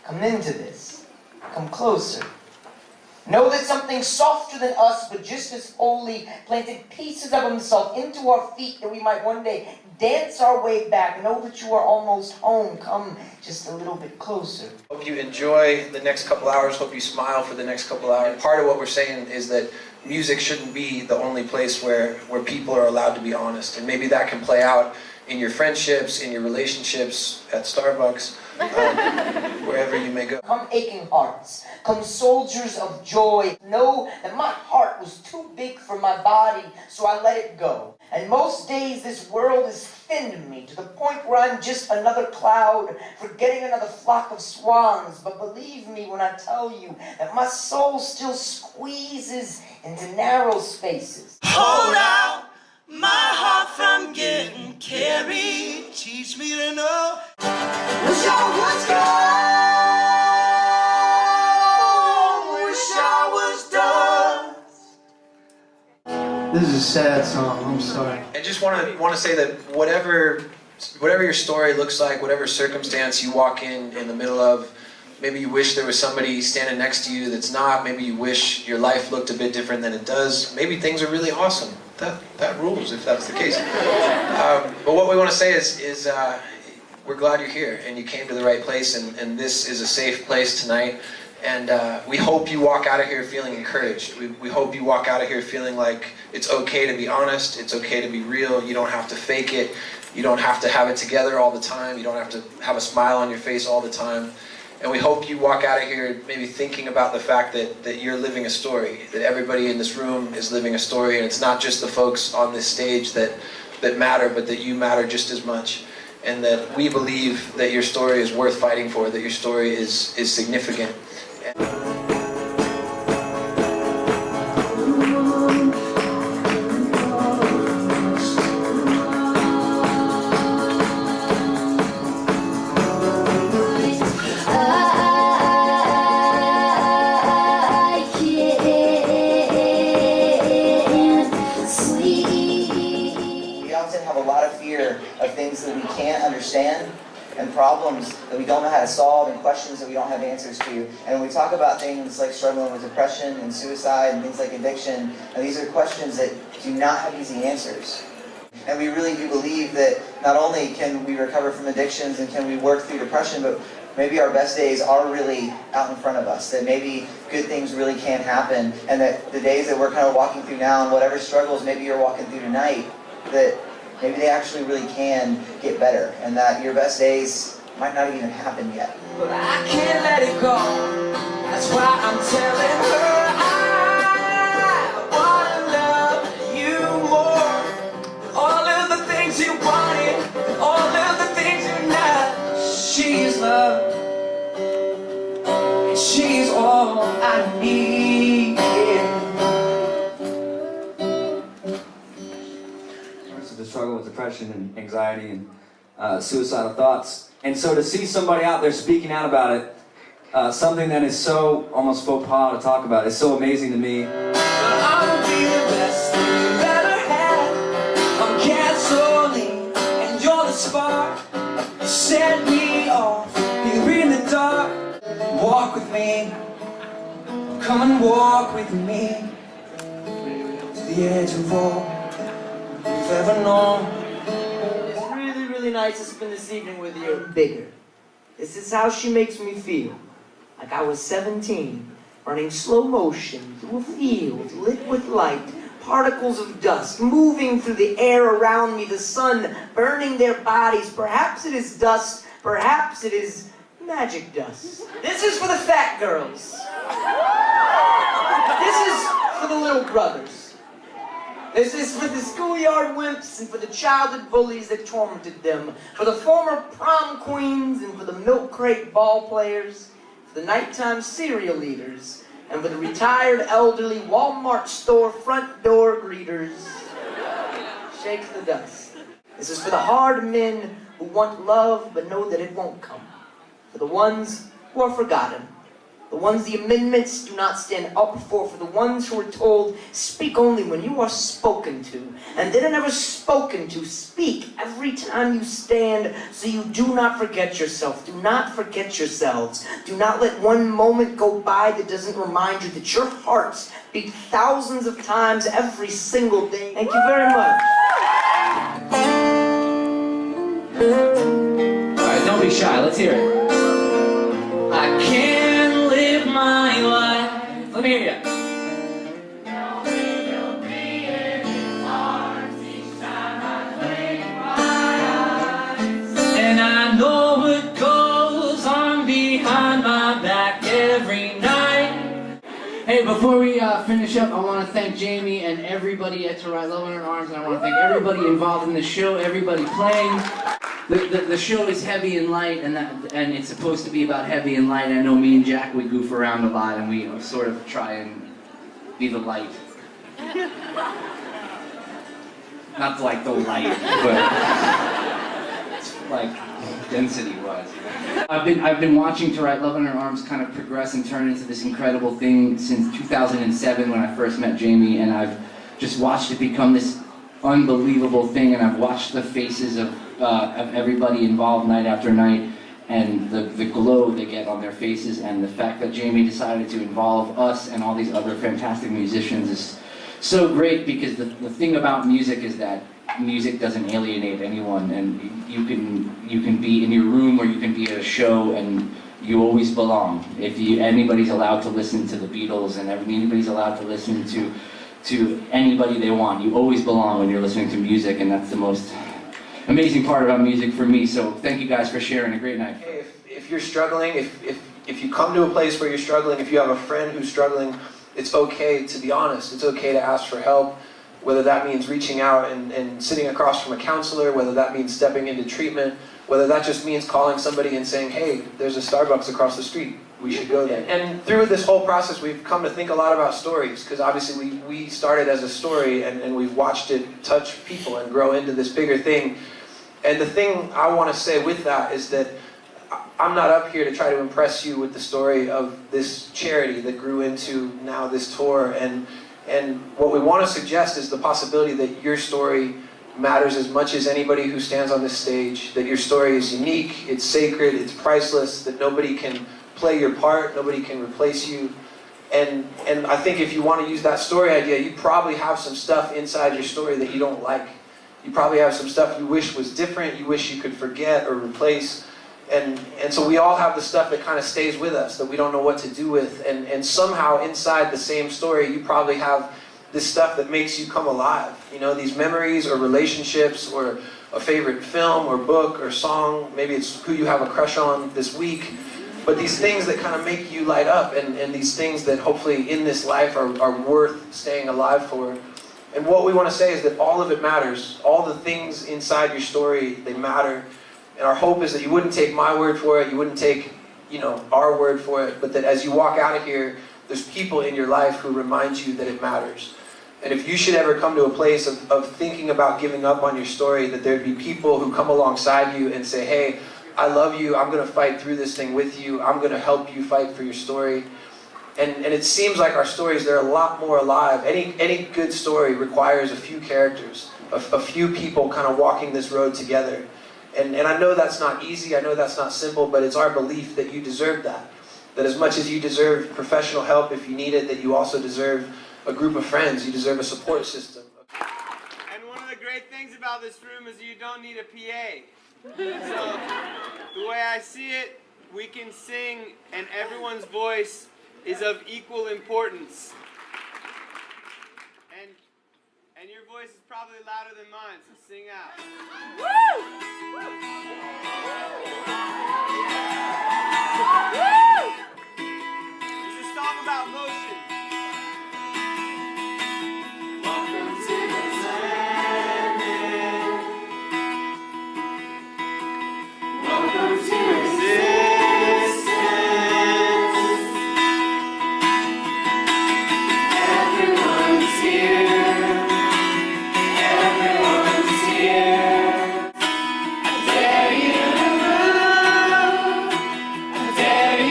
Come into this. Come closer. Know that something softer than us, but just as holy, planted pieces of himself into our feet that we might one day dance our way back. Know that you are almost home. Come just a little bit closer. Hope you enjoy the next couple hours. Hope you smile for the next couple hours. Part of what we're saying is that music shouldn't be the only place where people are allowed to be honest. And maybe that can play out in your friendships, in your relationships, at Starbucks, wherever you may go. Come aching hearts, come soldiers of joy. Know that my heart was too big for my body, so I let it go. And most days this world has thinned me to the point where I'm just another cloud, forgetting another flock of swans. But believe me when I tell you that my soul still squeezes into narrow spaces. Hold out my heart from getting carried. Teach me to know. Wish I was gone. Wish I was done. This is a sad song, I'm sorry. I just want to say that whatever your story looks like, whatever circumstance you walk in the middle of, maybe you wish there was somebody standing next to you that's not, maybe you wish your life looked a bit different than it does, maybe things are really awesome. That rules if that's the case. But what we want to say is we're glad you're here and you came to the right place, and this is a safe place tonight. And we hope you walk out of here feeling encouraged. We hope you walk out of here feeling like it's okay to be honest, it's okay to be real, you don't have to fake it, you don't have to have it together all the time, you don't have to have a smile on your face all the time. And we hope you walk out of here maybe thinking about the fact that you're living a story, that everybody in this room is living a story, and it's not just the folks on this stage that matter, but that you matter just as much. And that we believe that your story is worth fighting for, that your story is significant. Of things that we can't understand, and problems that we don't know how to solve, and questions that we don't have answers to. And when we talk about things like struggling with depression and suicide and things like addiction, and these are questions that do not have easy answers. And we really do believe that not only can we recover from addictions and can we work through depression, but maybe our best days are really out in front of us, that maybe good things really can happen, and that the days that we're kind of walking through now, and whatever struggles maybe you're walking through tonight, that maybe they actually really can get better, and that your best days might not even happen yet. But I can't let it go. That's why I'm telling her I wanna love you more. All of the things you wanted, all of the things you're not. She's love, and she's all I need. The struggle with depression and anxiety and suicidal thoughts. And so to see somebody out there speaking out about it, something that is so almost faux pas to talk about, is so amazing to me. I'll be the best thing you've ever had. I'm gasoline and you're the spark. You set me off here in the dark. Walk with me, come and walk with me to the edge of all you've ever known. It's really, really nice to spend this evening with you. Bigger. This is how she makes me feel. Like I was 17, running slow motion through a field lit with light, particles of dust moving through the air around me, the sun burning their bodies. Perhaps it is dust, perhaps it is magic dust. This is for the fat girls. This is for the little brothers. This is for the schoolyard wimps and for the childhood bullies that tormented them, for the former prom queens and for the milk crate ball players, for the nighttime cereal eaters, and for the retired elderly Walmart store front door greeters. Shake the dust. This is for the hard men who want love but know that it won't come, for the ones who are forgotten, The ones the amendments do not stand up for the ones who are told, speak only when you are spoken to, and then are never spoken to. Speak every time you stand, so you do not forget yourself. Do not forget yourselves. Do not let one moment go by that doesn't remind you that your hearts beat thousands of times every single day. Thank you very much. Alright, don't be shy, let's hear it. I can live my life. Let me hear you. And I know what goes on behind my back every night. Hey, before we finish up, I want to thank Jamie and everybody at To Write Love in Her Arms, and I want to thank everybody involved in the show, everybody playing. The show is heavy and light, and it's supposed to be about heavy and light. I know me and Jack, we goof around a lot, and we sort of try and be the light. Not like the light, but like density-wise. I've been watching To Write Love in Her Arms kind of progress and turn into this incredible thing since 2007 when I first met Jamie, and I've just watched it become this unbelievable thing, and I've watched the faces of everybody involved night after night, and the glow they get on their faces, and the fact that Jamie decided to involve us and all these other fantastic musicians is so great, because the thing about music is that music doesn't alienate anyone, and you can be in your room or you can be at a show and you always belong. If anybody's allowed to listen to the Beatles, and anybody's allowed to listen to anybody they want, you always belong when you're listening to music, and that's the most amazing part about music for me. So thank you guys for sharing a great night. Hey, if you're struggling, if you come to a place where you're struggling, if you have a friend who's struggling, it's okay to be honest. It's okay to ask for help, whether that means reaching out and sitting across from a counselor, whether that means stepping into treatment, whether that just means calling somebody and saying, hey, there's a Starbucks across the street, we should go there. And through this whole process, we've come to think a lot about stories, because obviously we started as a story, and we've watched it touch people and grow into this bigger thing. And the thing I want to say with that is that I'm not up here to try to impress you with the story of this charity that grew into now this tour. And what we want to suggest is the possibility that your story matters as much as anybody who stands on this stage, that your story is unique, it's sacred, it's priceless, that nobody can play your part, nobody can replace you. And I think if you want to use that story idea, you probably have some stuff inside your story that you don't like. You probably have some stuff you wish was different, you wish you could forget or replace. And so we all have the stuff that kind of stays with us, that we don't know what to do with. And somehow inside the same story, you probably have this stuff that makes you come alive. You know, these memories or relationships or a favorite film or book or song. Maybe it's who you have a crush on this week. But these things that kind of make you light up, and these things that hopefully in this life are worth staying alive for. And what we want to say is that all of it matters. All the things inside your story, they matter. And our hope is that you wouldn't take my word for it, you wouldn't take, our word for it, but that as you walk out of here, there's people in your life who remind you that it matters. And if you should ever come to a place of thinking about giving up on your story, that there'd be people who come alongside you and say, hey, I love you, I'm going to fight through this thing with you, I'm going to help you fight for your story. And it seems like our stories, they're a lot more alive. Any good story requires a few characters, a few people kind of walking this road together. And I know that's not easy, I know that's not simple, but it's our belief that you deserve that. That as much as you deserve professional help if you need it, that you also deserve a group of friends, you deserve a support system. And one of the great things about this room is you don't need a PA. So, the way I see it, we can sing and everyone's voice is of equal importance. And your voice is probably louder than mine, so sing out. Woo! This is a song about motion. Welcome to the planet. Welcome to existence. Everyone's here. I dare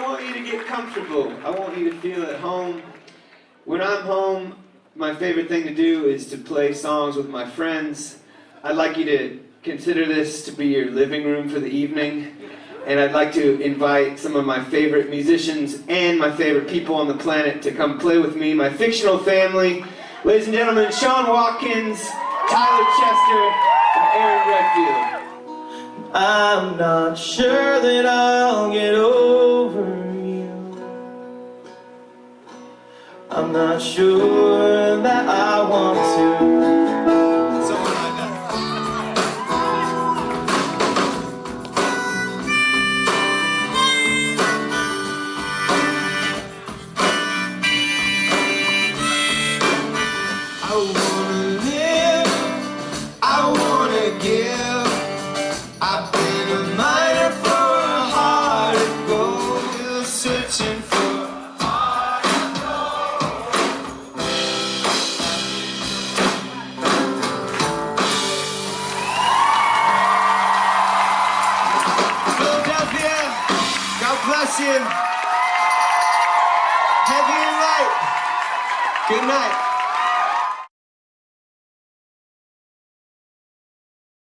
want you to get comfortable. I want you to feel at home. When I'm home, my favorite thing to do is to play songs with my friends. I'd like you to consider this to be your living room for the evening. And I'd like to invite some of my favorite musicians and my favorite people on the planet to come play with me, my fictional family. Ladies and gentlemen, Sean Watkins, Tyler Chester, and Aaron Redfield. I'm not sure that I'll get over you. I'm not sure that I want to. I wanna live, I wanna give. I've been a miner for a heart of gold, searching for a heart of gold. Philadelphia, God bless you. Heavy and light. Good night.